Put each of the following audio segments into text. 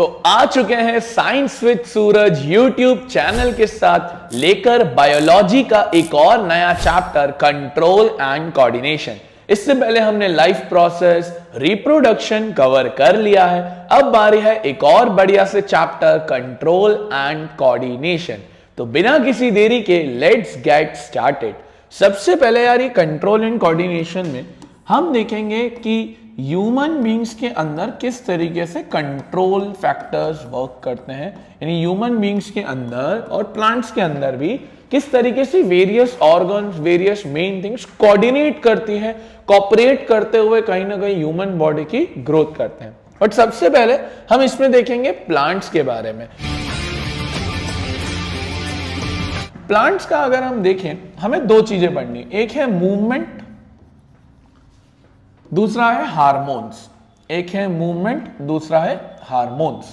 तो आ चुके हैं science with Suraj YouTube channel के साथ लेकर बायोलॉजी का एक और नया चैप्टर कंट्रोल एंड कोऑर्डिनेशन। इससे पहले हमने लाइफ प्रोसेस रिप्रोडक्शन कवर कर लिया है। अब बारी है एक और बढ़िया से चैप्टर कंट्रोल एंड कोऑर्डिनेशन। तो बिना किसी देरी के लेट्स गेट स्टार्टेड। सबसे पहले यार ये कंट्रोल एंड कोऑर्डिनेशन में हम देखेंगे कि ह्यूमन बींग्स के अंदर किस तरीके से कंट्रोल फैक्टर्स वर्क करते हैं, यानी ह्यूमन बींग्स के अंदर और प्लांट्स के अंदर भी किस तरीके से various organs, various main things coordinate करती है, कोऑपरेट करते हुए कहीं ना कहीं ह्यूमन बॉडी की ग्रोथ करते हैं। बट सबसे पहले हम इसमें देखेंगे प्लांट्स के बारे में। प्लांट्स का अगर हम देखें, हमें दो चीजें पढ़नी, एक है मूवमेंट, दूसरा है हार्मोन्स। एक है मूवमेंट, दूसरा है हार्मोन्स।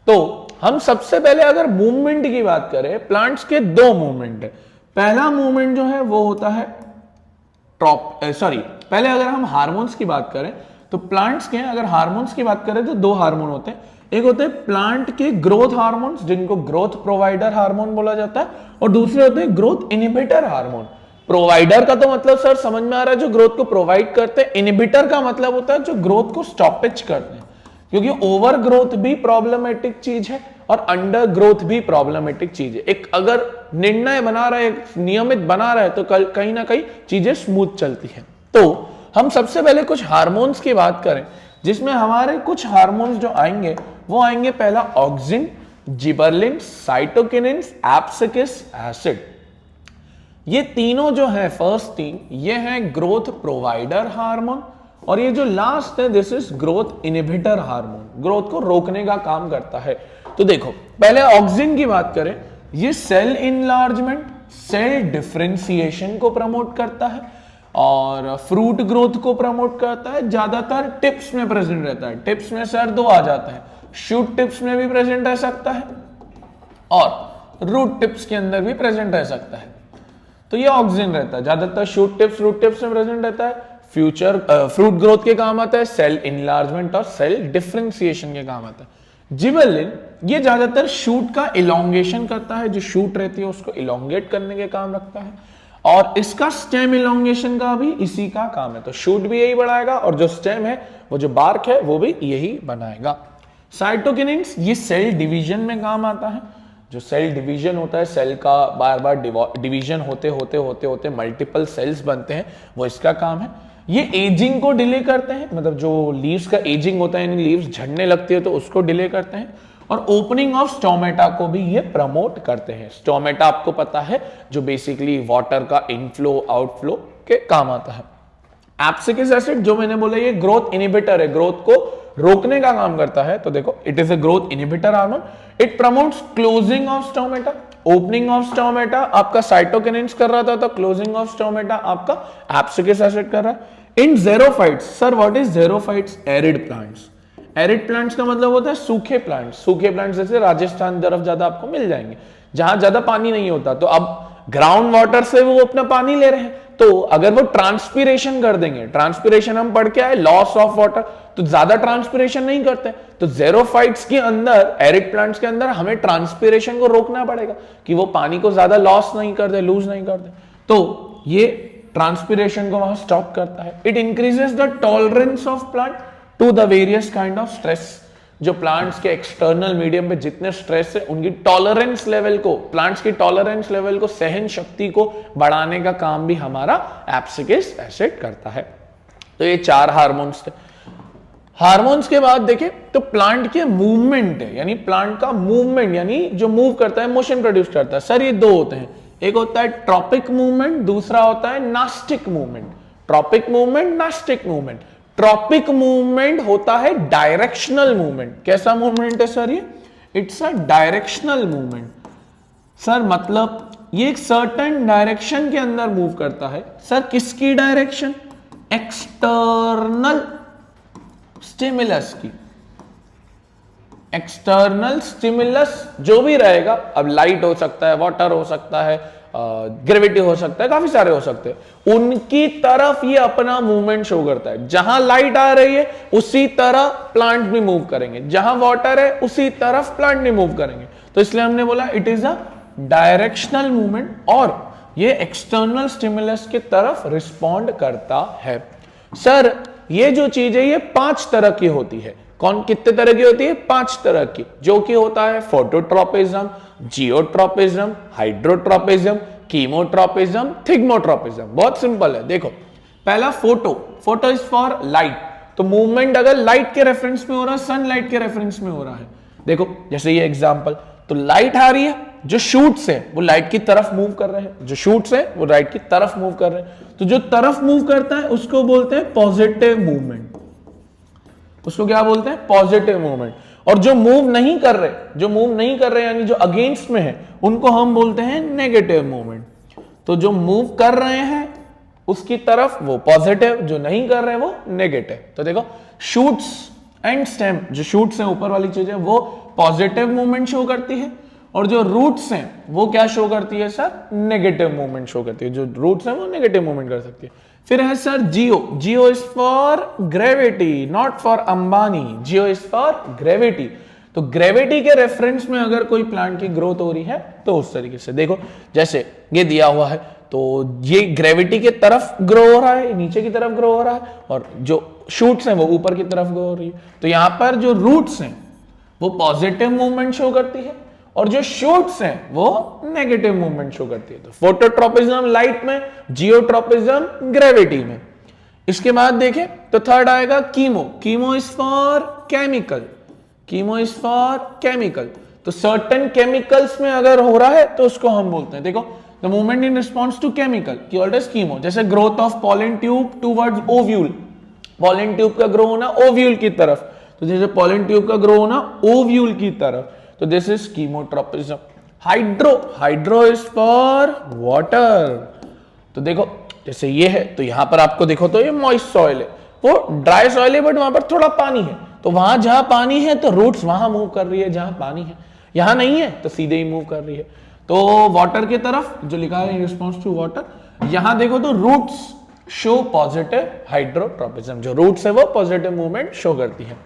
तो हम सबसे पहले अगर मूवमेंट की बात करें, प्लांट्स के दो मूवमेंट है। पहला मूवमेंट जो है वो होता है पहले अगर हम हार्मोन्स की बात करें तो प्लांट्स के अगर हार्मोन्स की बात करें तो दो हार्मोन होते हैं। एक होते हैं प्लांट के ग्रोथ हार्मोन्स जिनको ग्रोथ प्रोवाइडर हार्मोन बोला जाता है, और दूसरे होते हैं ग्रोथ इनहिबिटर हार्मोन। प्रोवाइडर का तो मतलब सर समझ में आ रहा है, जो ग्रोथ को प्रोवाइड करते हैं। इनहिबिटर का मतलब होता है जो ग्रोथ को स्टॉपेज करते हैं, क्योंकि ओवर ग्रोथ भी प्रॉब्लमेटिक चीज है और अंडर ग्रोथ भी प्रॉब्लमेटिक चीज है। एक अगर निर्णय बना रहे, नियमित बना रहे, तो कहीं ना कहीं चीजें स्मूथ चलती है। तो हम सबसे पहले कुछ हार्मोन्स की बात करें, जिसमें हमारे कुछ हार्मोन्स जो आएंगे वो आएंगे, पहला auxin, gibberellin, cytokinin, abscisic acid. ये तीनों जो है, फर्स्ट तीन, ये है ग्रोथ प्रोवाइडर हार्मोन, और ये जो लास्ट है this is growth inhibitor hormone, growth को रोकने का काम करता है। तो देखो पहले ऑक्सिन की बात करें, ये सेल इनलार्जमेंट, सेल डिफरेंशिएशन को प्रमोट करता है और फ्रूट ग्रोथ को प्रमोट करता है। ज्यादातर टिप्स में प्रेजेंट रहता है। टिप्स में सर दो आ जाते हैं, शूट टिप्स में भी प्रेजेंट रह सकता है और रूट टिप्स के अंदर भी प्रेजेंट रह सकता है। तो ये ऑक्सिन रहता है, ज्यादातर शूट टिप्स, रूट टिप्स में प्रेजेंट रहता है। फ्यूचर फ्रूट ग्रोथ के काम आता है, सेल इनलार्जमेंट और सेल डिफरेंशिएशन के काम आता है। जिबरलिन ये ज्यादातर शूट का इलोंगेशन करता है, जो शूट रहती है उसको इलोंगेट करने के काम रखता है, और इसका स्टेम इलोंगेशन का भी इसी का काम है। तो शूट भी यही बढ़ाएगा और जो स्टेम है, वो जो बार्क है, वो भी यही बनाएगा। साइटोकिनिन्स ये सेल डिवीजन में काम आता है। जो सेल डिवीजन होता है, सेल का बार बार डिवीजन होते होते मल्टीपल सेल्स बनते हैं, वो इसका काम है। ये एजिंग को डिले करते हैं, मतलब जो लीव्स का एजिंग होता है, यानी लीव्स झड़ने लगती है तो उसको डिले करते हैं। और ओपनिंग ऑफ स्टोमेटा को भी ये प्रमोट करते हैं। स्टोमेटा आपको पता है, जो बेसिकली वाटर का इनफ्लो आउटफ्लो के काम आता है। एब्सिसिक एसिड जो मैंने बोला, ये ग्रोथ इनहिबिटर है, ग्रोथ को रोकने का काम करता है। तो देखो it is a growth inhibitor hormone. It promotes closing of stomata, opening of stomata आपका साइटोकिनिन्स कर रहा था, तो क्लोजिंग ऑफ स्टोमेटा आपका एब्सिसिक एसिड कर रहा है। In xerophytes, sir what is xerophytes? Arid plants. Arid plants का मतलब होता है सूखे प्लांट्स। सूखे प्लांट्स जैसे राजस्थान तरफ ज्यादा आपको मिल जाएंगे, जहां ज्यादा पानी नहीं होता। तो अब ग्राउंड वाटर से वो अपना पानी ले रहे हैं, तो अगर वो ट्रांसपीरेशन कर देंगे, ट्रांसपीरेशन हम पढ़ के आए, लॉस ऑफ वाटर, तो ज्यादा ट्रांसपीरेशन नहीं करते। तो ज़ेरोफाइट्स के अंदर, एरिड प्लांट्स के अंदर हमें ट्रांसपीरेशन को रोकना पड़ेगा कि वो पानी को ज्यादा लॉस नहीं कर दे, लूज नहीं कर दे। तो ये ट्रांसपीरेशन को वहां स्टॉप करता है। It increases the tolerance of plant to the various kind of stress. जो प्लांट्स के एक्सटर्नल मीडियम पे जितने स्ट्रेस है, उनकी टॉलरेंस लेवल को, प्लांट्स की टॉलरेंस लेवल को, सहन शक्ति को बढ़ाने का काम भी हमारा एब्सिसिक एसिड करता है। तो ये चार हार्मोन्स थे। हार्मोन्स के बाद देखें तो प्लांट के मूवमेंट है, यानी प्लांट का मूवमेंट, यानी जो मूव करता है, मोशन प्रोड्यूस करता है। सर ये दो होते हैं, एक होता है ट्रॉपिक मूवमेंट, दूसरा होता है nastic movement. Tropic movement, nastic movement. Tropic movement होता है डायरेक्शनल मूवमेंट। कैसा मूवमेंट है सर ये? It's a directional movement. Sir मतलब ये एक सर्टेन डायरेक्शन के अंदर मूव करता है। सर किसकी डायरेक्शन? एक्सटर्नल स्टिमुलस की। एक्सटर्नल स्टिमुलस जो भी रहेगा, अब लाइट हो सकता है, वाटर हो सकता है, ग्रेविटी हो सकता है, काफी सारे हो सकते हैं, उनकी तरफ ये अपना मूवमेंट शो करता है। जहां लाइट आ रही है उसी तरह प्लांट भी मूव करेंगे, जहां वाटर है उसी तरफ प्लांट भी मूव करेंगे। तो इसलिए हमने बोला it is a directional movement और ये एक्सटर्नल स्टिमुलस की तरफ रिस्पॉन्ड करता है। सर ये जो चीज है ये 5 तरह की होती है। कौन कितने तरह की होती है? 5 तरह की, जो कि होता है phototropism, geotropism, hydrotropism, chemotropism, thigmotropism. बहुत सिंपल है, देखो पहला फोटो इज फॉर लाइट। तो मूवमेंट अगर लाइट के रेफरेंस में हो रहा है, सनलाइट के रेफरेंस में हो रहा है। देखो जैसे ये एग्जांपल, तो लाइट आ रही है, जो शूट्स है वो लाइट की तरफ मूव कर रहे हैं, जो शूट्स है वो राइट की तरफ मूव कर रहे हैं। तो जो तरफ मूव करता है उसको बोलते हैं पॉजिटिव मूवमेंट। उसको क्या बोलते हैं? Positive movement. और जो मूव नहीं कर रहे यानी जो अगेंस्ट में है, उनको हम बोलते हैं नेगेटिव मूवमेंट। तो जो मूव कर रहे हैं उसकी तरफ वो पॉजिटिव, जो नहीं कर रहे हैं वो नेगेटिव। तो देखो शूट्स एंड स्टेम, जो शूट्स हैं ऊपर वाली चीज है वो पॉजिटिव मूवमेंट शो करती है, और जो रूट्स हैं वो क्या शो करती है सर? नेगेटिव मूवमेंट शो करती है। जो रूट्स हैं वो नेगेटिव मूवमेंट कर सकती है। फिर है sir Jio is for gravity, not for Ambani. Jio is for gravity. तो ग्रेविटी के रेफरेंस में अगर कोई प्लांट की ग्रोथ हो रही है तो उस तरीके से देखो, जैसे ये दिया हुआ है तो ये ग्रेविटी के तरफ ग्रो हो रहा है, नीचे की तरफ ग्रो हो रहा है, और जो शूट्स हैं वो ऊपर की तरफ ग्रो हो रही है। तो यहां पर जो रूट्स हैं वो पॉजिटिव मूवमेंट शो करती है, और जो शूट्स हैं वो नेगेटिव मूवमेंट शो करती है। तो फोटोट्रोपिज्म लाइट में, जियोट्रोपिज्म ग्रेविटी में। इसके बाद देखें तो थर्ड आएगा कीमो इज फॉर केमिकल। तो सर्टेन केमिकल्स में अगर हो रहा है तो उसको हम बोलते हैं, देखो the movement in response to chemical called as chemo. जैसे growth of pollen tube towards ovule, pollen tube का ग्रो होना ओव्यूल की तरफ, तो जैसे पॉलन ट्यूब का ग्रो होना ओव्यूल की तरफ, तो this is chemotropism. Hydro is for water. तो देखो जैसे ये है, तो यहां पर आपको देखो तो ये मॉइस्ट सॉइल है, वो ड्राई सॉइल है बट वहां पर थोड़ा पानी है, तो वहां जहां पानी है तो रूट्स वहां मूव कर रही है जहां पानी है, यहां नहीं है तो सीधे ही मूव कर रही है। तो वाटर की तरफ जो लिखा है इन रिस्पॉन्स टू वाटर, यहां देखो तो रूट्स शो पॉजिटिव हाइड्रोट्रोपिज्म, जो रूट्स है वो पॉजिटिव मूवमेंट शो करती है।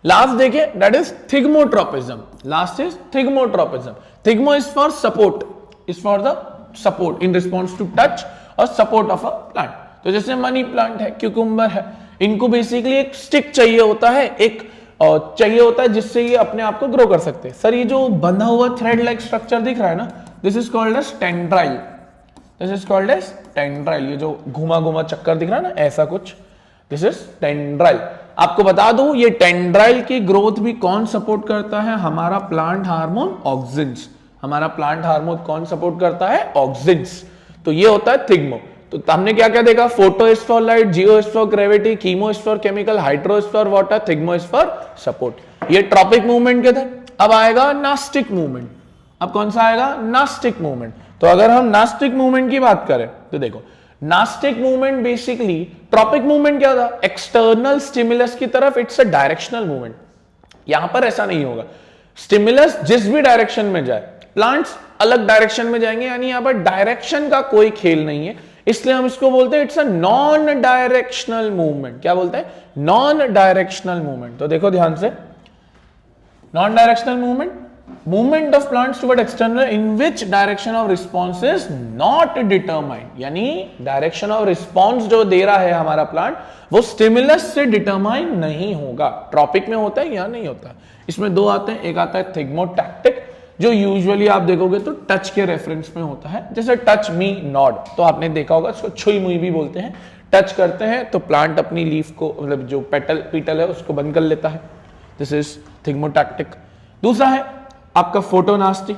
लास्ट देखिए that is thigmotropism. Thigmo is for support, the support in response to touch और सपोर्ट ऑफ अ प्लांट। तो जैसे मनी प्लांट है, क्यूकम्बर है, इनको बेसिकली एक स्टिक चाहिए होता है, जिससे ये अपने आप को ग्रो कर सकते हैं। सर ये जो बंधा हुआ थ्रेड लाइक स्ट्रक्चर दिख रहा है ना, दिस इज कॉल्ड एज टेंड्राइल। ये जो घुमा घुमा चक्कर दिख रहा है ना, ऐसा कुछ, दिस इज टेंड्राइल। आपको बता दूं ये टेंड्राइल की ग्रोथ भी कौन सपोर्ट करता है? हमारा प्लांट हार्मोन ऑक्सिन्स। कौन सपोर्ट करता है? ऑक्सिन्स। तो ये होता है थिग्मो। तो हमने क्या क्या देखा? Photo is for light, geo is for gravity, chemo is for chemical, hydro is for water, thigmo is for support. ये ट्रॉपिक मूवमेंट के थे। अब आएगा नास्टिक मूवमेंट। अब कौन सा आएगा? Nastic movement. तो अगर हम नास्टिक मूवमेंट की बात करें तो देखो nastic movement basically, tropic movement क्या था? एक्सटर्नल स्टिमुलस की तरफ, इट्स अ डायरेक्शनल मूवमेंट। यहां पर ऐसा नहीं होगा, स्टिमुलस जिस भी डायरेक्शन में जाए, प्लांट्स अलग डायरेक्शन में जाएंगे, यानी यहां पर डायरेक्शन का कोई खेल नहीं है, इसलिए हम इसको बोलते हैं it's a non directional movement. क्या बोलते हैं? Non directional movement. तो देखो ध्यान से, non directional movement of plants toward external in which direction of response is not determined, यानी डायरेक्शन ऑफ रिस्पॉन्स जो दे रहा है हमारा प्लांट वो स्टिमुलस से डिटरमाइन नहीं होगा। ट्रॉपिक में होता है या नहीं होता है। इसमें दो आते हैं, एक आता है थिग्मोटैक्टिक, जो यूजुअली आप देखोगे तो टच के रेफरेंस में होता है, जैसे टच मी नॉड, तो आपने देखा होगा, इसको छुई मुई भी बोलते हैं। टच करते हैं तो प्लांट अपनी लीफ को, मतलब जो पीटल है उसको बंद कर लेता है। This is thigmotactic. दूसरा है आपका photonasty.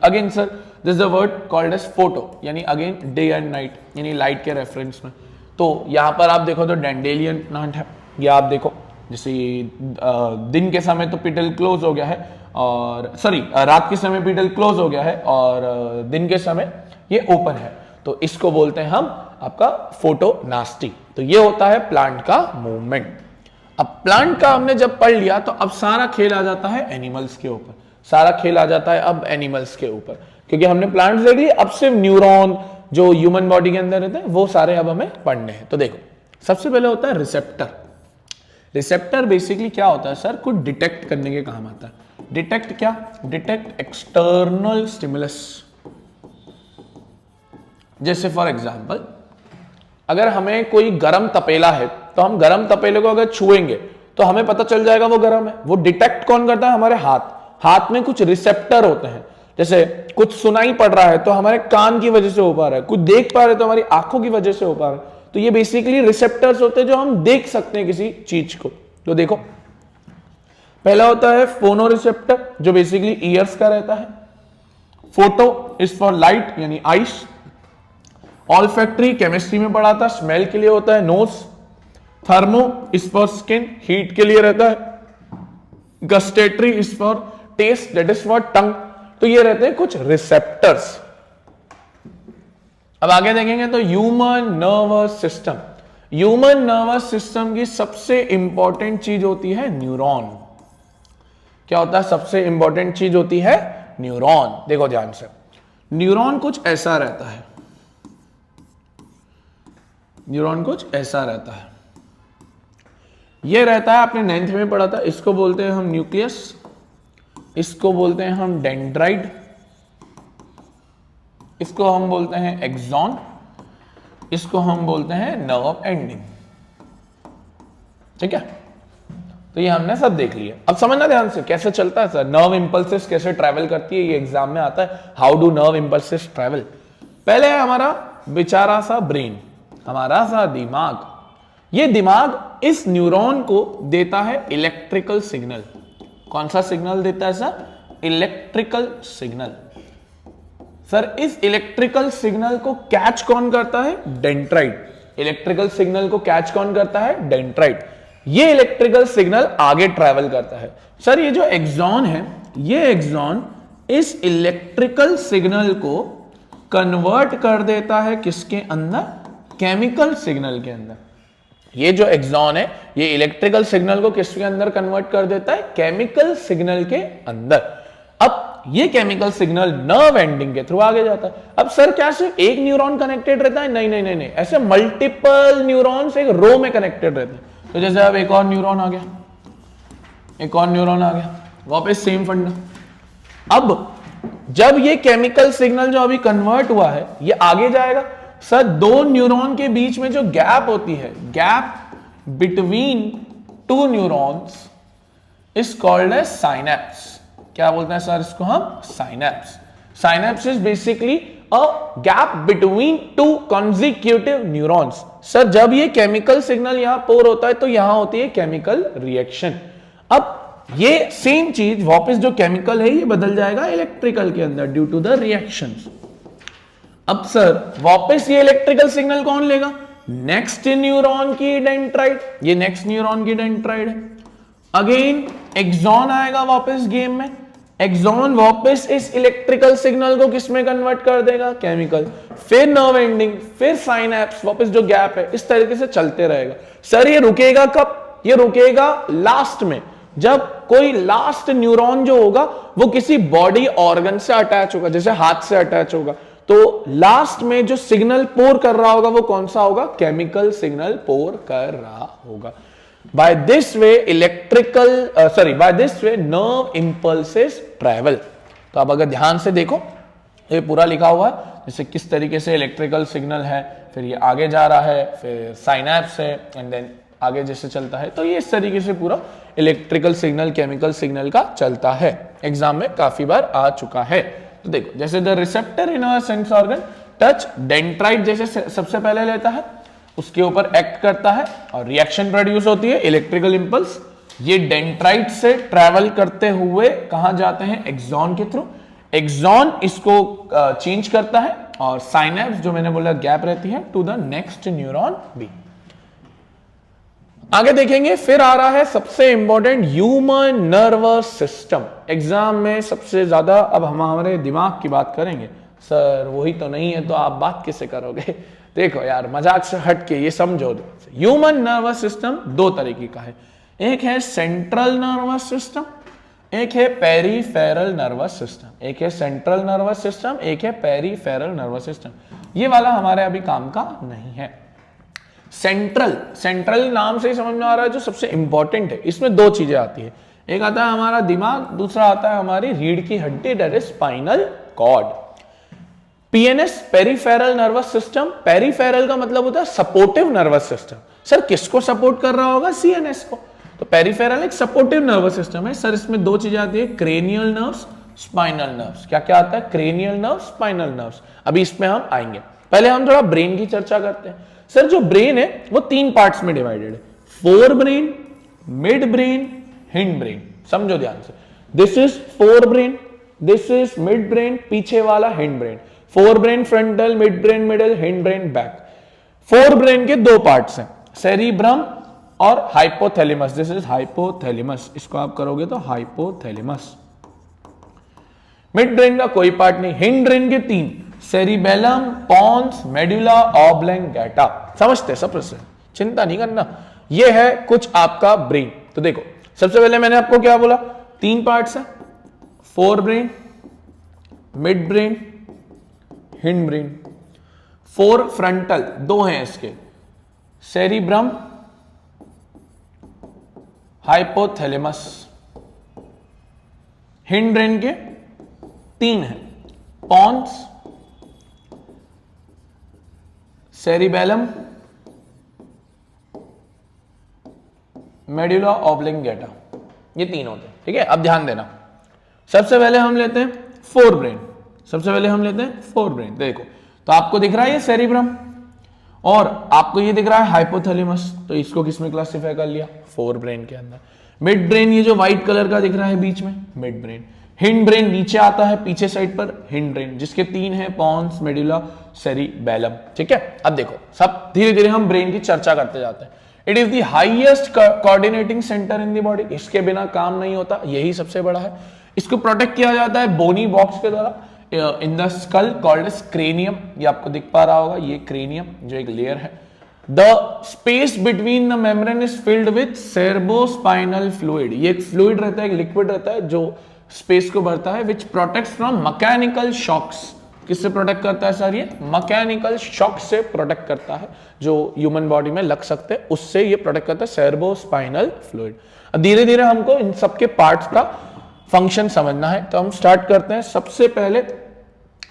Again sir this is the word called as photo, यानी अगेन डे एंड नाइट, यानी लाइट के रेफरेंस में। तो यहां पर आप देखो तो डैंडेलियन प्लांट है, या आप देखो जैसे दिन के समय तो पीटल क्लोज हो गया है, और सॉरी रात के समय पीटल क्लोज हो गया है और दिन के समय ये ओपन है, तो इसको बोलते हैं हम आपका फोटोनास्टी। तो ये होता है प्लांट का मूवमेंट। अब प्लांट का हमने जब पढ़ लिया तो अब सारा खेल आ जाता है एनिमल्स के ऊपर, सारा खेल आ जाता है अब एनिमल्स के ऊपर, क्योंकि हमने प्लांट्स देख लिए, अब सिर्फ न्यूरॉन जो ह्यूमन बॉडी के अंदर रहते हैं वो सारे अब हमें पढ़ने हैं। तो देखो सबसे पहले होता है रिसेप्टर। रिसेप्टर बेसिकली क्या होता है सर, कुछ डिटेक्ट करने के काम आता है। डिटेक्ट क्या, डिटेक्ट एक्सटर्नल स्टिमुलस। जैसे फॉर एग्जांपल अगर हमें कोई गरम तपेला है तो हम गरम तपेले को अगर छुएंगे तो हमें पता चल जाएगा वो गरम है। वो डिटेक्ट कौन करता है, हमारे हाथ में कुछ रिसेप्टर होते हैं। जैसे कुछ सुनाई पड़ रहा है तो हमारे कान की वजह से हो पा रहा है, कुछ देख पा रहे हैं तो हमारी आंखों की वजह से हो पा रहा है। तो ये बेसिकली रिसेप्टर्स होते हैं जो हम देख सकते हैं किसी चीज को। तो देखो पहला होता है फोनो रिसेप्टर जो बेसिकली ईयर्स का रहता है। फोटो इज फॉर लाइट यानी आइस। ऑल्फैक्टरी केमिस्ट्री में पढ़ा था, स्मेल के लिए होता है nose. Thermo is for skin, heat के लिए रहता है। Gustatory is for taste, that is for tongue. तो ये रहते हैं कुछ रिसेप्टर्स। अब आगे देखेंगे तो human nervous system. Human nervous system की सबसे इंपॉर्टेंट चीज होती है न्यूरॉन। क्या होता है, सबसे इंपॉर्टेंट चीज होती है न्यूरॉन। देखो ध्यान से, न्यूरॉन कुछ ऐसा रहता है, न्यूरॉन कुछ ऐसा रहता है। ये रहता है, आपने 9th में पढ़ा था, इसको बोलते हैं हम न्यूक्लियस, इसको बोलते हैं हम डेंड्राइट, इसको हम बोलते हैं एक्सॉन, इसको हम बोलते हैं नर्व एंडिंग। ठीक है, तो ये हमने सब देख लिया। अब समझना ध्यान से कैसे चलता है सर, नर्व इंपल्सेस कैसे ट्रैवल करती है, ये एग्जाम में आता है। How do nerve impulses travel. पहले है हमारा बेचारा सा ब्रेन, हमारा सा दिमाग। ये दिमाग इस न्यूरॉन को देता है इलेक्ट्रिकल सिग्नल। कौन सा सिग्नल देता है सर, इलेक्ट्रिकल सिग्नल। सर इस इलेक्ट्रिकल सिग्नल को कैच कौन करता है, डेंड्राइट। इलेक्ट्रिकल सिग्नल को कैच कौन करता है, डेंड्राइट। ये इलेक्ट्रिकल सिग्नल आगे ट्रैवल करता है। सर ये जो एक्सॉन है, ये एक्सॉन इस इलेक्ट्रिकल सिग्नल को कन्वर्ट कर देता है किसके अंदर, केमिकल सिग्नल के अंदर। ये जो एक्सॉन है ये इलेक्ट्रिकल सिग्नल को किसके अंदर कन्वर्ट कर देता है, केमिकल सिग्नल के अंदर। अब ये केमिकल सिग्नल नर्व एंडिंग के थ्रू आगे जाता है। अब सर क्या सिर्फ एक न्यूरॉन कनेक्टेड रहता है, नहीं नहीं नहीं नहीं, ऐसे मल्टीपल न्यूरॉन्स एक रो में कनेक्टेड रहते हैं। तो जैसे अब एक और न्यूरॉन आ गया, एक और न्यूरॉन आ गया, वापस सेम फंडा। अब जब ये केमिकल सिग्नल जो अभी कन्वर्ट हुआ है ये आगे जाएगा, सर दो न्यूरॉन के बीच में जो गैप होती है, gap between two neurons is called as synapse. क्या बोलते हैं सर इसको हम, synapse. Synapse is basically a gap between two consecutive neurons. Sir जब ये केमिकल सिग्नल यहां पोर होता है तो यहां होती है केमिकल रिएक्शन। अब ये सेम चीज वापस जो केमिकल है ये बदल जाएगा इलेक्ट्रिकल के अंदर ड्यू टू द रिएक्शंस। अब सर वापस ये इलेक्ट्रिकल सिग्नल कौन लेगा, नेक्स्ट न्यूरॉन की डेंड्राइट। ये नेक्स्ट न्यूरॉन की डेंड्राइट है। अगेन एक्सॉन आएगा वापस गेम में। एक्सॉन वापस इस इलेक्ट्रिकल सिग्नल को किसमें कन्वर्ट कर देगा, केमिकल। फिर नर्व एंडिंग, फिर साइनेप्स, वापस जो गैप है, इस तरीके से चलते रहेगा। सर ये रुकेगा कब, ये रुकेगा लास्ट में, जब कोई लास्ट न्यूरॉन जो होगा वो किसी बॉडी ऑर्गन से अटैच होगा, जैसे हाथ से अटैच होगा। तो लास्ट में जो सिग्नल पोर कर रहा होगा वो कौन सा होगा, केमिकल सिग्नल पोर कर रहा होगा। By this way by this way nerve impulses travel. तो अब अगर ध्यान से देखो ये पूरा लिखा हुआ है, जैसे किस तरीके से इलेक्ट्रिकल सिग्नल है, फिर ये आगे जा रहा है, फिर साइनेप्स है, एंड देन आगे जैसे चलता है। तो ये इस तरीके से पूरा इलेक्ट्रिकल सिग्नल केमिकल सिग्नल का चलता है। एग्जाम में काफी बार आ चुका है। तो देखो जैसे the receptor in our sense organ touch, dendrite जैसे सबसे पहले लेता है, उसके ऊपर एक्ट करता है और रिएक्शन प्रोड्यूस होती है, इलेक्ट्रिकल इंपल्स। ये डेंड्राइट से ट्रैवल करते हुए कहां जाते हैं, एक्सॉन के थ्रू। एक्सॉन इसको चेंज करता है और साइनेप्स जो मैंने बोला गैप रहती है टू द नेक्स्ट न्यूरॉन बी। आगे देखेंगे, फिर आ रहा है सबसे important human nervous system. Exam में सबसे ज्यादा अब हम हमारे दिमाग की बात करेंगे। सर वही तो नहीं है तो आप बात कैसे करोगे। देखो यार मजाक से हट के ये समझो, ह्यूमन नर्वस सिस्टम दो तरीके का है। एक है सेंट्रल नर्वस सिस्टम, एक है पेरीफेरल नर्वस सिस्टम। एक है सेंट्रल नर्वस सिस्टम, एक है पेरीफेरल नर्वस सिस्टम। ये वाला हमारे अभी काम का नहीं है। सेंट्रल, सेंट्रल नाम से ही समझ में आ रहा है जो सबसे इंपॉर्टेंट है। इसमें दो चीजें आती है, एक आता है हमारा दिमाग, दूसरा आता है हमारी रीढ़ की हड्डी, that is spinal cord. PNS, peripheral nervous system. Peripheral का मतलब होता है सपोर्टिव नर्वस सिस्टम। सर किसको सपोर्ट कर रहा होगा? सीएनएस को। तो पेरीफेरल एक सपोर्टिव नर्वस सिस्टम है। सर इसमें दो चीजें आती है, क्रेनियल नर्व्स, स्पाइनल नर्व्स। क्या क्या आता है? Cranial nerves, spinal nerves. अभी इसमें हम आएंगे। पहले हम थोड़ा ब्रेन की चर्चा करते हैं। सर जो ब्रेन है वो 3 पार्ट्स में डिवाइडेड है, fore brain, mid brain, hind brain. समझो ध्यान से, this is fore brain, this is mid brain, पीछे वाला hind brain. Fore brain frontal, mid brain middle, hind brain back. Fore brain के 2 पार्ट्स हैं, सेरिब्रम और हाइपोथैलेमस। दिस इज हाइपोथैलेमस, इसको आप करोगे तो हाइपोथैलेमस। मिड ब्रेन का कोई पार्ट नहीं। हिंड ब्रेन के 3, सेरिबेलम, पॉन्स, मेडुला ऑब्लंगेटा। समझते सब से, चिंता नहीं करना। ये है कुछ आपका ब्रेन। तो देखो सबसे पहले मैंने आपको क्या बोला, 3 पार्ट्स है, fore brain, mid brain, hind brain. Four frontal 2 हैं इसके, सेरिब्रम, हाइपोथैलेमस। हिंड ब्रेन के 3 हैं, पॉन्स, सेरिबेलम, मेडुला ऑब्लिंगेटा। ये 3 होते हैं, ठीक है। अब ध्यान देना, सबसे पहले हम लेते हैं फोर ब्रेन। सबसे पहले हम लेते हैं फोर ब्रेन। देखो तो आपको दिख रहा है ये सेरिब्रम और आपको ये दिख रहा है हाइपोथैलेमस। तो इसको किसमें क्लासिफाई कर लिया? फोर ब्रेन के अंदर। मिड ब्रेन ये जो व्हाइट कलर का दिख रहा है बीच में, मिड ब्रेन। हिंड ब्रेन नीचे आता है पीछे साइड पर, हिंड ब्रेन, जिसके 3 हैं, पॉन्स, मेडुला, सेरिबेलम। ठीक है। अब देखो सब धीरे धीरे हम ब्रेन की चर्चा करते जाते हैं। It is the highest coordinating centre in the body. इसके बिना काम नहीं होता, यही सबसे बड़ा है। इसको प्रोटेक्ट किया जाता है बोनी बॉक्स के द्वारा in the skull called as cranium. ये आपको दिख पा रहा होगा, ये क्रेनियम जो एक लेयर है। The space between the membrane is filled with cerebrospinal fluid. ये एक फ्लूइड रहता है, एक लिक्विड रहता है जो स्पेस को भरता है, विच प्रोटेक्ट्स फ्रॉम मैकेनिकल शॉक्स। किससे प्रोटेक्ट करता है सर? ये मैकेनिकल शॉक से प्रोटेक्ट करता है, जो ह्यूमन बॉडी में लग सकते हैं, उससे ये प्रोटेक्ट करता है सेरेब्रोस्पाइनल फ्लूइड। अब धीरे धीरे हमको इन सबके पार्ट्स का फंक्शन समझना है, तो हम स्टार्ट करते हैं। सबसे पहले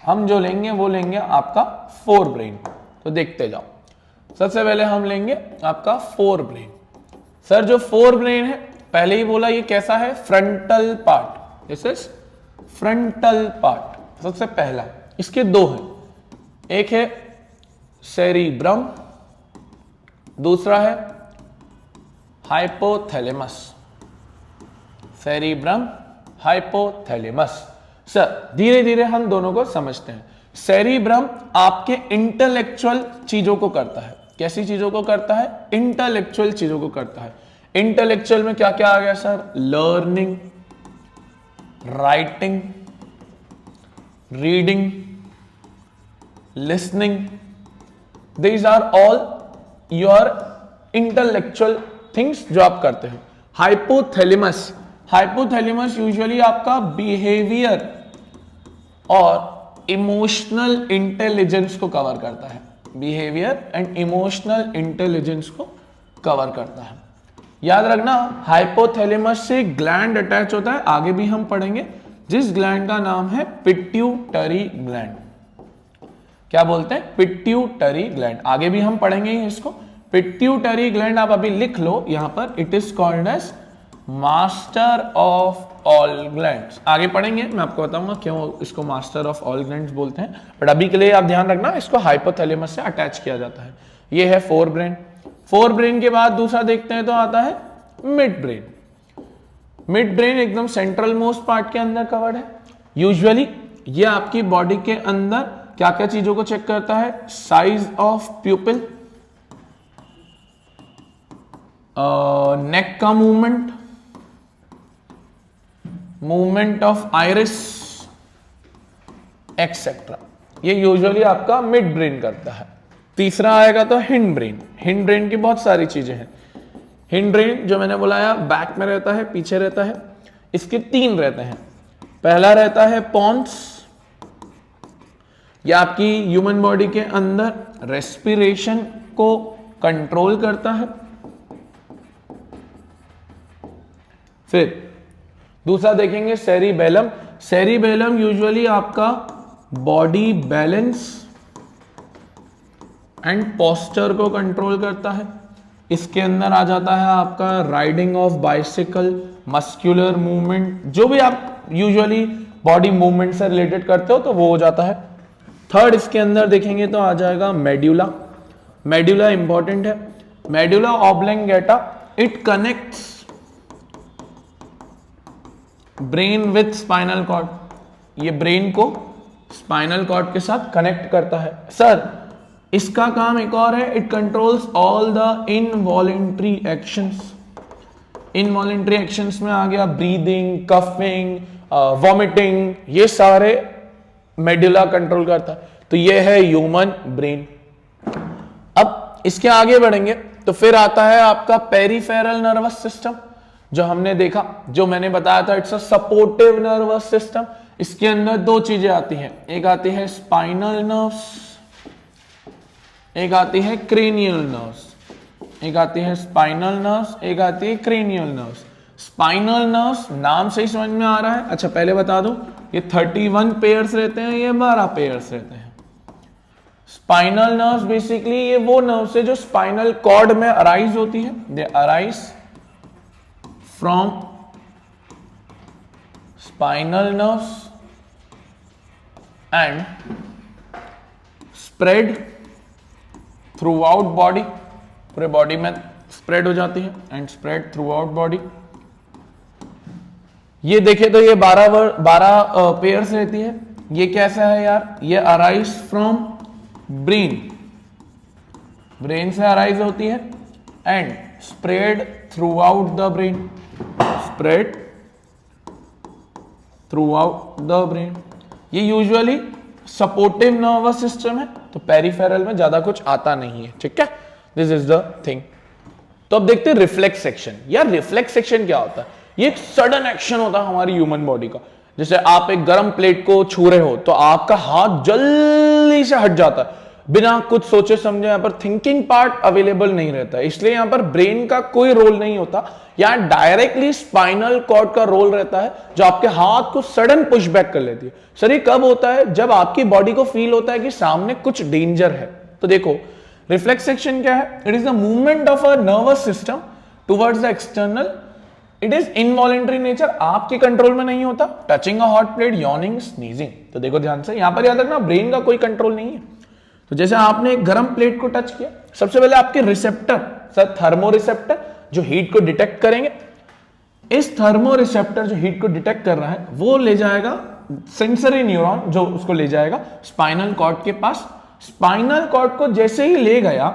हम जो लेंगे वो लेंगे आपका फोर ब्रेन। तो देखते जाओ, सबसे पहले हम लेंगे आपका फोर ब्रेन। सर जो फोर ब्रेन है, पहले ही बोला ये कैसा है? Frontal part. This is frontal part. सबसे पहला, इसके 2 हैं, एक है सेरिब्रम, दूसरा है हाइपोथैलेमस। Cerebrum, hypothalamus. सर धीरे धीरे हम दोनों को समझते हैं। सेरिब्रम आपके इंटेलेक्चुअल चीजों को करता है। कैसी चीजों को करता है? इंटेलेक्चुअल चीजों को करता है। इंटेलेक्चुअल में क्या क्या आ गया sir? Learning, writing, reading, listening. These are all your intellectual things जो आप करते हैं। हाइपोथैलेमस, हाइपोथैलेमस यूजुअली आपका बिहेवियर और इमोशनल इंटेलिजेंस को कवर करता है। बिहेवियर एंड इमोशनल इंटेलिजेंस को कवर करता है। याद रखना, हाइपोथैलेमस से ग्लैंड अटैच होता है, आगे भी हम पढ़ेंगे, जिस ग्लैंड का नाम है पिट्यूटरी ग्लैंड। क्या बोलते हैं? Pituitary gland. आगे भी हम पढ़ेंगे इसको। पिट्यूटरी ग्लैंड आप अभी लिख लो यहां पर, it is called as master of all glands. आगे पढ़ेंगे, मैं आपको बताऊंगा क्यों इसको मास्टर ऑफ ऑल ग्लैंड्स बोलते हैं, बट अभी के लिए आप ध्यान रखना इसको हाइपोथैलेमस से अटैच किया जाता है। ये है फोर ब्रेन। फोर ब्रेन के बाद दूसरा देखते हैं तो आता है मिड ब्रेन। मिड ब्रेन एकदम सेंट्रल मोस्ट पार्ट के अंदर कवर्ड है। यूजुअली ये आपकी बॉडी के अंदर क्या क्या चीजों को चेक करता है? साइज ऑफ प्यूपिल, नेक का movement, movement of iris etcetera. ये यूजुअली आपका मिड ब्रेन करता है। तीसरा आएगा तो हिंड ब्रेन। हिंड ब्रेन की बहुत सारी चीजें हैं। हिंड्रेन जो मैंने बुलाया बैक में रहता है, पीछे रहता है। इसके 3 रहते हैं। पहला रहता है पॉन्स, यह आपकी ह्यूमन बॉडी के अंदर रेस्पिरेशन को कंट्रोल करता है। फिर दूसरा देखेंगे सेरिबेलम। सेरिबेलम यूजुअली आपका बॉडी बैलेंस एंड पोस्चर को कंट्रोल करता है। इसके अंदर आ जाता है आपका riding of bicycle, muscular movement, जो भी आप यूजुअली बॉडी मूवमेंट से रिलेटेड करते हो तो वो हो जाता है। थर्ड इसके अंदर देखेंगे तो आ जाएगा मेड्यूला। मेड्यूला इंपॉर्टेंट है। Medulla oblongata, it connects brain with spinal cord. ये ब्रेन को स्पाइनल कॉर्ड के साथ कनेक्ट करता है। सर इसका काम एक और है, it controls all the involuntary actions. Involuntary actions में आ गया ब्रीदिंग, कफिंग, वॉमिटिंग, ये सारे मेडुला कंट्रोल करता है। तो ये है ह्यूमन ब्रेन। अब इसके आगे बढ़ेंगे तो फिर आता है आपका पेरिफेरल नर्वस सिस्टम, जो हमने देखा, जो मैंने बताया था, it's a supportive nervous system. इसके अंदर 2 चीजें आती हैं, एक आती है स्पाइनल नर्व्स, एक आती है क्रेनियल नर्व्स। एक आती है स्पाइनल नर्व्स, एक आती है क्रेनियल नर्व्स। स्पाइनल नर्व्स नाम से ही समझ में आ रहा है। अच्छा पहले बता दूं, ये 31 पेयर्स रहते हैं, ये 12 पेयर्स रहते हैं। स्पाइनल नर्व्स बेसिकली ये वो नर्व्स है जो स्पाइनल कॉर्ड में अराइज होती है। दे arise from spinal nerves and spread through out body, पूरे बॉडी में स्प्रेड हो जाती है and spread through out body. ये देखे तो ये 12 पेयर्स रहती है। ये कैसा है यार, ये अराइज फ्रॉम ब्रेन, ब्रेन से अराइज होती है and spread through out the brain, spread through out the brain. ये यूजुअली सपोर्टिव नर्वस सिस्टम है, तो पेरिफेरल में ज्यादा कुछ आता नहीं है। ठीक है, दिस इज द थिंग। तो अब देखते हैं रिफ्लेक्स सेक्शन। यार रिफ्लेक्स सेक्शन क्या होता है? ये एक सडन एक्शन होता है हमारी ह्यूमन बॉडी का। जैसे आप एक गर्म प्लेट को छू रहे हो तो आपका हाथ जल्दी से हट जाता है, बिना कुछ सोचे समझे। यहां पर थिंकिंग पार्ट अवेलेबल नहीं रहता है, इसलिए यहां पर ब्रेन का कोई रोल नहीं होता। यहां डायरेक्टली स्पाइनल कॉर्ड का रोल रहता है, जो आपके हाथ को सडन पुश बैक कर लेती है। सर ये कब होता है? जब आपकी बॉडी को फील होता है कि सामने कुछ डेंजर है। तो देखो रिफ्लेक्स एक्शन क्या है? It is the movement of a nervous system towards the external. It is involuntary nature, आपके कंट्रोल में नहीं होता। Touching a hot plate, yawning, sneezing. तो देखो ध्यान से, यहां पर याद रखना ब्रेन का कोई कंट्रोल नहीं है। तो जैसे आपने एक गर्म प्लेट को टच किया, सबसे पहले आपके रिसेप्टर, सर थर्मो रिसेप्टर, जो हीट को डिटेक्ट करेंगे, इस थर्मो रिसेप्टर जो हीट को डिटेक्ट कर रहा है वो ले जाएगा सेंसरी न्यूरॉन, जो उसको ले जाएगा स्पाइनल कॉर्ड के पास। स्पाइनल कॉर्ड को जैसे ही ले गया,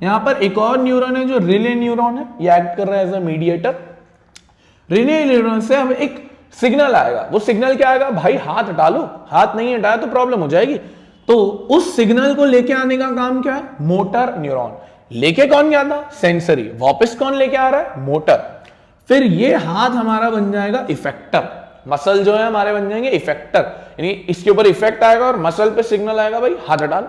यहां पर एक और न्यूरॉन है जो रिले न्यूरॉन है, ये एक्ट कर रहा है as a mediator. Relay neuron से हमें एक सिग्नल आएगा। वो सिग्नल क्या आएगा? भाई हाथ हटा लो, हाथ नहीं हटाया तो प्रॉब्लम हो जाएगी। तो उस सिग्नल को लेके आने का काम क्या है? Motor neuron. लेके कौन गया था? सेंसरी। वापस कौन लेके आ रहा है? मोटर। फिर ये हाथ हमारा बन जाएगा इफेक्टर। मसल जो है हमारे बन जाएंगे इफेक्टर, यानी इसके ऊपर इफेक्ट आएगा और मसल पे सिग्नल आएगा, भाई हाथ हटा लो।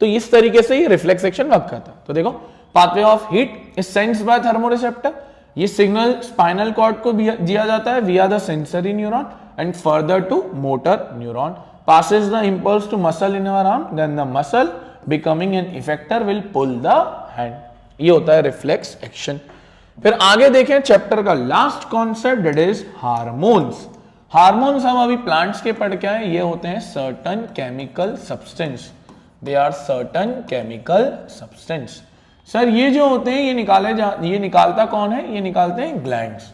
तो इस तरीके से ये रिफ्लेक्स एक्शन वर्क करता है। तो देखो pathway of heat is sensed by thermoreceptor. ये सिग्नल स्पाइनल कॉर्ड को दिया जाता है via the sensory neuron and further to motor neuron. passes the impulse to muscle in our arm, then the muscle becoming an effector will pull the hand. ये होता है reflex action. फिर आगे देखें चैप्टर का last concept, that is hormones. Hormones हम अभी plants के पढ़ के आए। ये होते हैं certain chemical substance, they are certain chemical substance. Sir ये जो होते हैं ये निकालता कौन है? ये निकालते हैं ग्लैंड्स।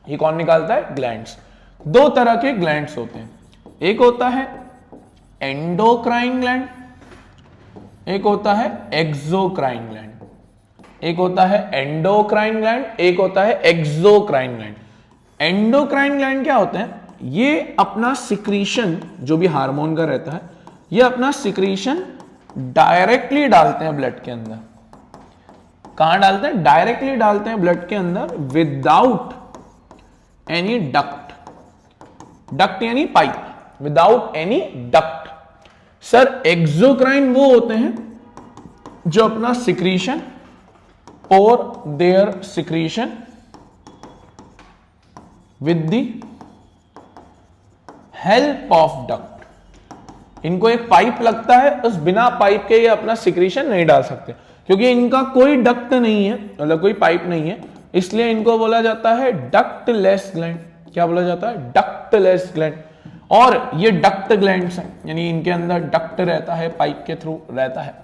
ये कौन निकालता है? ग्लैंड्स। 2 तरह के ग्लैंड्स होते हैं, एक होता है एंडोक्राइन ग्लैंड, एक होता है एक्सोक्राइन ग्लैंड। एक होता है एंडोक्राइन ग्लैंड, एक होता है एक्सोक्राइन ग्लैंड। एंडोक्राइन ग्लैंड क्या होते हैं? ये अपना सिक्रीशन, जो भी हार्मोन का रहता है, ये अपना सिक्रीशन डायरेक्टली डालते हैं ब्लड के अंदर। कहां डालते हैं? डायरेक्टली डालते हैं ब्लड के अंदर विदाउट एनी डक्ट। डक्ट यानी pipe, without any duct. Sir exocrine वो होते हैं जो अपना सिक्रीशन और their secretion with the help of duct. इनको एक पाइप लगता है, उस बिना पाइप के ये अपना सिक्रीशन नहीं डाल सकते, क्योंकि इनका कोई डक्ट नहीं है, मतलब कोई पाइप नहीं है, इसलिए इनको बोला जाता है डक्टलेस ग्लैंड। क्या बोला जाता है? Ductless gland. और ये डक्ट ग्लैंड्स हैं, यानी इनके अंदर डक्ट रहता है, पाइप के थ्रू रहता है।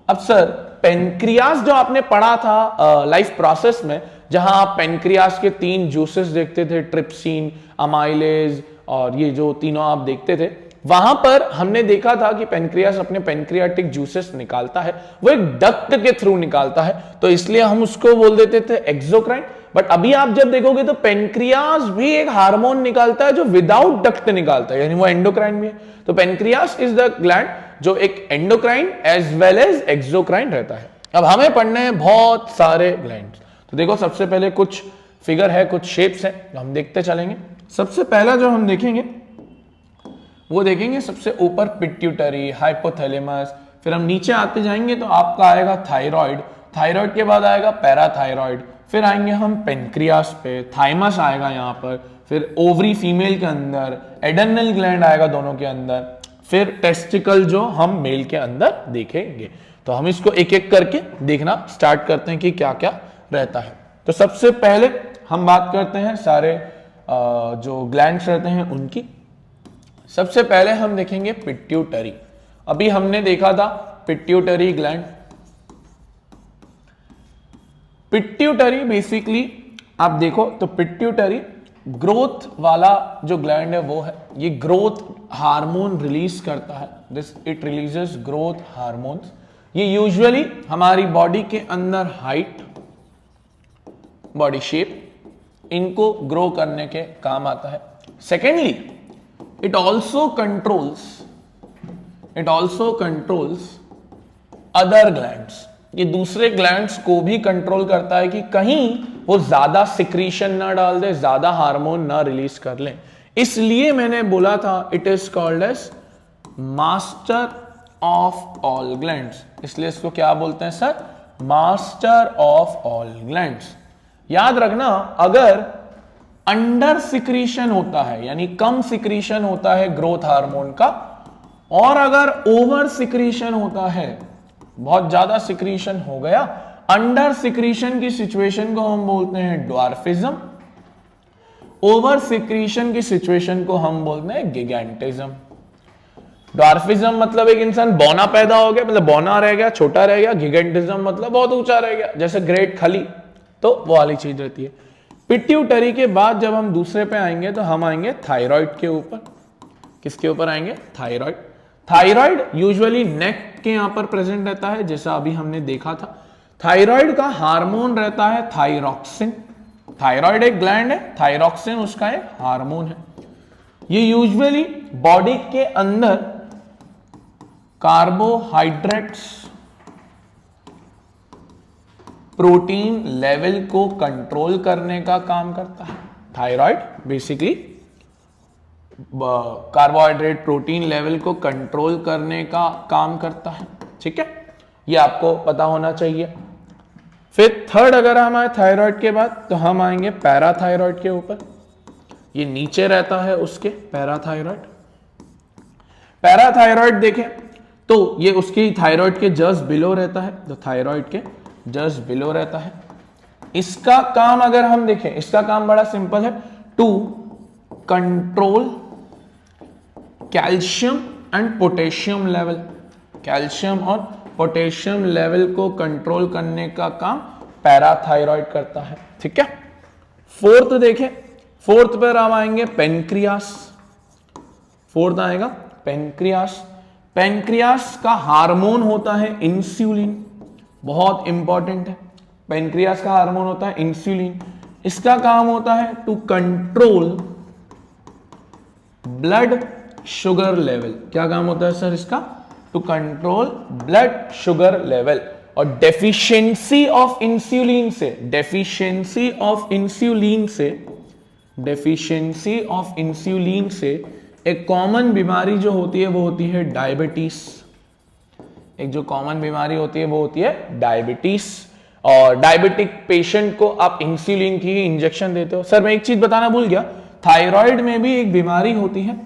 अब सर पेनक्रियास जो आपने पढ़ा था लाइफ प्रोसेस में, जहां आप पेनक्रियास के 3 जूसेस देखते थे, ट्रिप्सिन, अमाइलेज और ये जो तीनों आप देखते थे, वहां पर हमने देखा था कि पेनक्रियास अपने पेनक्रियाटिक जूसेस निकालता है, वो एक डक्ट के थ्रू निकालता है, तो इसलिए हम उसको बोल देते थे एक्सोक्राइन। बट अभी आप जब देखोगे तो पेनक्रियास भी एक हार्मोन निकालता है जो विदाउट डक्ट निकालता है, यानी वो एंडोक्राइन भी है। तो पेनक्रियास इज द ग्लैंड जो एक endocrine as well as exocrine रहता है। अब हमें पढ़ने हैं बहुत सारे ग्लैंड्स, तो देखो सबसे पहले कुछ फिगर है, कुछ शेप्स है, तो हम देखते चलेंगे। सबसे पहला जो हम देखेंगे वो देखेंगे सबसे ऊपर पिट्यूटरी, हाइपोथैलेमस, फिर हम नीचे आते जाएंगे तो आपका आएगा थायराइड, थायराइड के बाद आएगा पैराथायराइड, फिर आएंगे हम पेनक्रियास पे, थाइमस आएगा यहाँ पर, फिर ओवरी फीमेल के अंदर, एडर्नल ग्लैंड आएगा दोनों के अंदर, फिर टेस्टिकल जो हम मेल के अंदर देखेंगे। तो हम इसको एक एक करके देखना स्टार्ट करते हैं कि क्या क्या रहता है। तो सबसे पहले हम बात करते हैं सारे जो ग्लैंड्स रहते हैं उनकी। सबसे पहले हम देखेंगे पिट्यूटरी। अभी हमने देखा था पिट्यूटरी ग्लैंड। पिट्यूटरी बेसिकली आप देखो तो पिट्यूटरी ग्रोथ वाला जो ग्लैंड है वो है, ये ग्रोथ हार्मोन रिलीज करता है, this it releases growth hormones. ये यूजुअली हमारी बॉडी के अंदर हाइट, बॉडी शेप, इनको ग्रो करने के काम आता है। Secondly it also controls other glands। ये दूसरे ग्लैंड्स को भी कंट्रोल करता है कि कहीं वो ज्यादा सिक्रीशन ना डाल दे, ज्यादा हार्मोन ना रिलीज कर ले। इसलिए मैंने बोला था it is called as master of all glands. इसलिए इसको क्या बोलते हैं sir? Master of all glands. याद रखना, अगर अंडर सिक्रीशन होता है यानी कम सिक्रीशन होता है ग्रोथ हार्मोन का, और अगर ओवर सिक्रीशन होता है, बहुत ज्यादा सिक्रीशन हो गया, अंडर सिक्रीशन की सिचुएशन को हम बोलते हैं ड्वार्फिज्म, ओवर सिक्रीशन की सिचुएशन को हम बोलते हैं गिगैंटिज्म। ड्वार्फिज्म मतलब एक इंसान बौना पैदा हो गया, मतलब बौना रह गया, छोटा रह गया। गिगैंटिज्म मतलब बहुत ऊंचा रह गया, जैसे ग्रेट खली, तो वो वाली चीज रहती है। पिट्यूटरी के बाद जब हम दूसरे पे आएंगे तो हम आएंगे थायराइड के ऊपर। किसके ऊपर आएंगे? थायराइड। थायराइड यूजुअली नेक के यहां पर प्रेजेंट रहता है, जैसा अभी हमने देखा था। थायराइड का हार्मोन रहता है थायरॉक्सिन। थायराइड एक ग्लैंड है, थायरॉक्सिन उसका एक हार्मोन है। ये यूजुअली बॉडी के अंदर कार्बोहाइड्रेट्स, प्रोटीन लेवल को कंट्रोल करने का काम करता है। Thyroid basically carbohydrate, protein level को कंट्रोल करने का काम करता है। ठीक है, ये आपको पता होना चाहिए। फिर थर्ड अगर हम आए थायराइड के बाद तो हम आएंगे पैराथायराइड के ऊपर। ये नीचे रहता है उसके पैराथायराइड। पैराथायराइड देखें तो ये उसकी थायराइड के जस्ट बिलो रहता है, तो थायराइड के जस्ट बिलो रहता है। इसका काम अगर हम देखें, इसका काम बड़ा सिंपल है, to control calcium and potassium level. Calcium और पोटेशियम लेवल को कंट्रोल करने का काम पैराथायराइड करता है। ठीक है, फोर्थ देखें, फोर्थ पर हम आएंगे पेनक्रियास। फोर्थ आएगा पेनक्रियास। पेनक्रियास का हार्मोन होता है इंसुलिन, बहुत इंपॉर्टेंट है। पेनक्रियास का हार्मोन होता है इंसुलिन। इसका काम होता है to control blood sugar level. क्या काम होता है सर इसका? To control blood sugar level. और डेफिशिएंसी ऑफ इंसुलिन से, डेफिशिएंसी ऑफ इंसुलिन से, डेफिशिएंसी ऑफ इंसुलिन से एक कॉमन बीमारी जो होती है वो होती है डायबिटीज। एक जो कॉमन बीमारी होती है वो होती है डायबिटीज। और डायबिटिक पेशेंट को आप इंसुलिन की इंजेक्शन देते हो। सर मैं एक चीज बताना भूल गया, थायराइड में भी एक बीमारी होती है,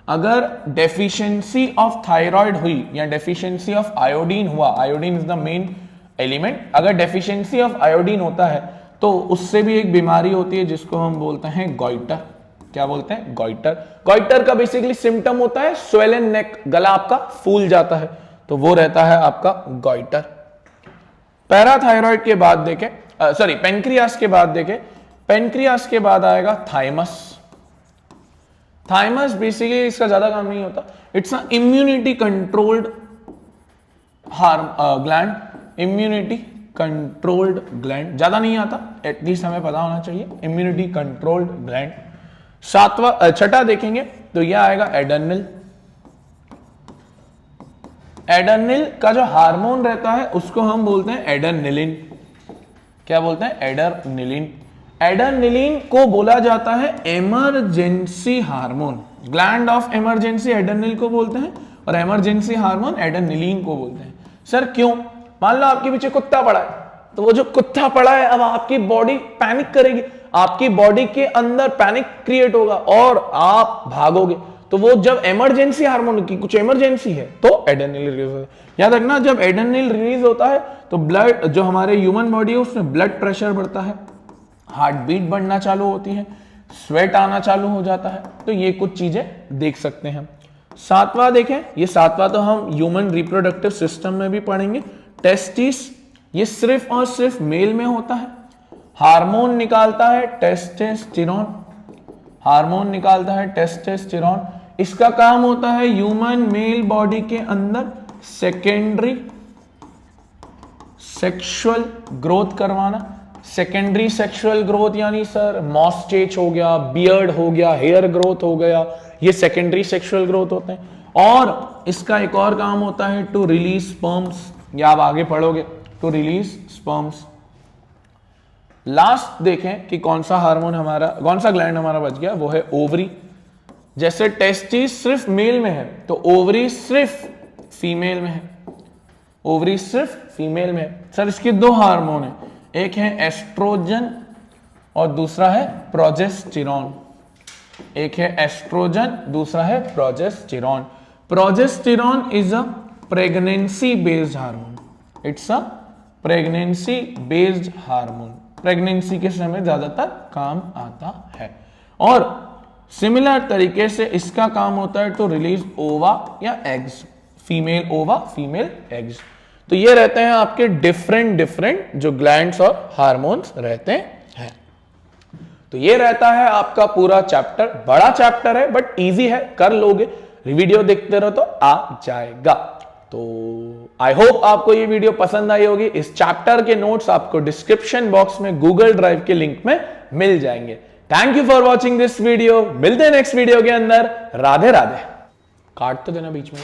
अगर डेफिशिएंसी ऑफ थायराइड हुई या डेफिशिएंसी ऑफ आयोडीन हुआ, iodine is the main element, अगर डेफिशिएंसी ऑफ आयोडीन होता है तो उससे भी एक बीमारी होती है जिसको हम बोलते हैं गॉइटर। क्या बोलते हैं? गॉइटर। गॉइटर का बेसिकली सिम्टम होता है स्वेलन नेक, गला आपका फूल जाता है, तो वो रहता है आपका गॉइटर। पैराथायराइड के बाद देखें, सॉरी पेनक्रियास के बाद देखें, पेनक्रियास के बाद आएगा थाइमस। थाइमस बेसिकली इसका ज्यादा काम नहीं होता, it's a immunity controlled gland, immunity controlled gland, ज्यादा नहीं आता, एटलीस्ट हमें पता होना चाहिए, इम्यूनिटी कंट्रोल्ड ग्लैंड। छठा देखेंगे तो यह आएगा एडर्नल। एडर्नल का जो हार्मोन रहता है उसको हम बोलते हैं एडर्निलिन। क्या बोलते हैं? एडर्निलिन। एडर्निलिन को बोला जाता है emergency hormone, gland of emergency adrenal को बोलते हैं, और इमरजेंसी हार्मोन एडर्निलिन को बोलते हैं। सर क्यों? मान लो आपके पीछे कुत्ता पड़ा है, तो वो जो कुत्ता पड़ा है अब आपकी बॉडी पैनिक करेगी, आपकी बॉडी के अंदर पैनिक क्रिएट होगा और आप भागोगे, तो वो जब इमरजेंसी हार्मोन की कुछ इमरजेंसी है तो एड्रेनलिन रिलीज होता है। याद रखना, जब एड्रेनलिन रिलीज होता है तो ब्लड, जो हमारे ह्यूमन बॉडी है उसमें ब्लड प्रेशर बढ़ता है, हार्ट बीट बढ़ना चालू होती है, स्वेट आना चालू हो जाता है। तो ये कुछ चीजें देख सकते हैं। सातवां देखें, ये सातवां तो हम ह्यूमन रिप्रोडक्टिव सिस्टम में भी पढ़ेंगे। टेस्टिस, ये सिर्फ और सिर्फ मेल में होता है, हार्मोन निकालता है टेस्टोस्टेरोन, हार्मोन निकालता है टेस्टोस्टेरोन। इसका काम होता है ह्यूमन मेल बॉडी के अंदर सेकेंडरी सेक्सुअल ग्रोथ करवाना। सेकेंडरी सेक्सुअल ग्रोथ यानी सर मॉस्टेच हो गया, बियर्ड हो गया, हेयर ग्रोथ हो गया, ये सेकेंडरी सेक्सुअल ग्रोथ होते हैं। और इसका एक और काम होता है टू रिलीज स्पर्म्स, या आप आगे पढ़ोगे, टू रिलीज स्पर्म्स। लास्ट देखें कि कौन सा हार्मोन हमारा, कौन सा ग्लैंड हमारा बच गया, वो है ओवरी। जैसे टेस्टिस सिर्फ मेल में है तो ओवरी सिर्फ फीमेल में है, ओवरी सिर्फ फीमेल में है। सर इसके दो हार्मोन है, एक है एस्ट्रोजन और दूसरा है प्रोजेस्टेरॉन। एक है एस्ट्रोजन, दूसरा है progesterone. Progesterone is a pregnancy based hormone, it's a pregnancy based hormone, pregnancy के समय ज्यादातर काम आता है। और सिमिलर तरीके से इसका काम होता है टू रिलीज ओवा या एग्स, फीमेल ओवा फीमेल एग्स। तो ये रहते हैं आपके डिफरेंट जो ग्लैंड्स और हार्मोन्स रहते हैं। तो ये रहता है आपका पूरा चैप्टर, बड़ा चैप्टर है बट इजी है, कर लोगे, वीडियो देखते रहो तो आ जाएगा। तो आई होप आपको ये वीडियो पसंद आई होगी। इस चैप्टर के नोट्स आपको डिस्क्रिप्शन बॉक्स में गूगल ड्राइव के लिंक में मिल जाएंगे। Thank you for watching this video, मिलते हैं नेक्स्ट वीडियो के अंदर। राधे राधे। काट तो देना बीच में।